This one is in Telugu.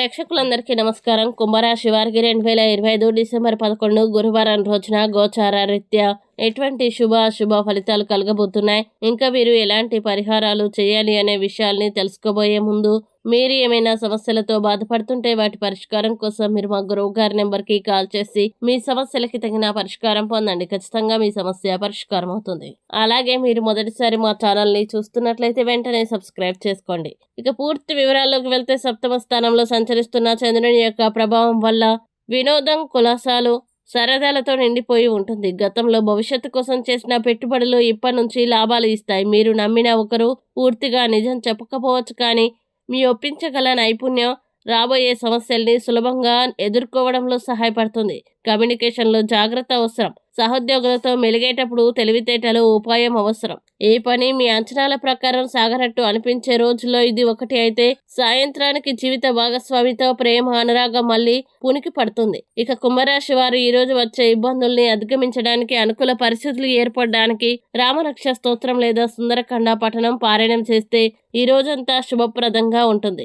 ప్రేక్షకులందరికీ నమస్కారం. కుంభరాశి వారికి 2025 డిసెంబర్ 11 గురువారం రోజున గోచార రీత్యా ఎటువంటి శుభ అశుభ ఫలితాలు కలగబోతున్నాయి, ఇంకా మీరు ఎలాంటి పరిహారాలు చేయాలి అనే విషయాల్ని తెలుసుకోబోయే ముందు, మీరు ఏమైనా సమస్యలతో బాధపడుతుంటే వాటి పరిష్కారం కోసం మీరు మా గురువు గారి నెంబర్కి కాల్ చేసి మీ సమస్యలకి తగిన పరిష్కారం పొందండి. ఖచ్చితంగా మీ సమస్య పరిష్కారం అవుతుంది. అలాగే మీరు మొదటిసారి మా ఛానల్ని చూస్తున్నట్లయితే వెంటనే సబ్స్క్రైబ్ చేసుకోండి. ఇక పూర్తి వివరాల్లోకి వెళ్తే, సప్తమ స్థానంలో సంచరిస్తున్న చంద్రుని యొక్క ప్రభావం వల్ల వినోదం, కులాసాలు, సరదాలతో నిండిపోయి ఉంటుంది. గతంలో భవిష్యత్తు కోసం చేసిన పెట్టుబడులు ఇప్పటి నుంచి లాభాలు ఇస్తాయి. మీరు నమ్మిన ఒకరు పూర్తిగా నిజం చెప్పకపోవచ్చు, కానీ మీ ఒప్పించగల నైపుణ్యం రాబోయే సమస్యల్ని సులభంగా ఎదుర్కోవడంలో సహాయపడుతుంది. కమ్యూనికేషన్లో జాగ్రత్త అవసరం. సహోద్యోగులతో మెలిగేటప్పుడు తెలివితేటలు ఉపాయం అవసరం. ఏ పని మీ అంచనాల ప్రకారం సాగనట్టు అనిపించే రోజుల్లో ఇది ఒకటి అయితే, సాయంత్రానికి జీవిత భాగస్వామితో ప్రేమ, అనురాగం మళ్ళీ పునికి పడుతుంది. ఇక కుంభరాశి వారు ఈ రోజు వచ్చే ఇబ్బందుల్ని అధిగమించడానికి, అనుకూల పరిస్థితులు ఏర్పడడానికి రామరక్ష స్తోత్రం లేదా సుందరకాండ పఠనం, పారాయణం చేస్తే ఈ రోజంతా శుభప్రదంగా ఉంటుంది.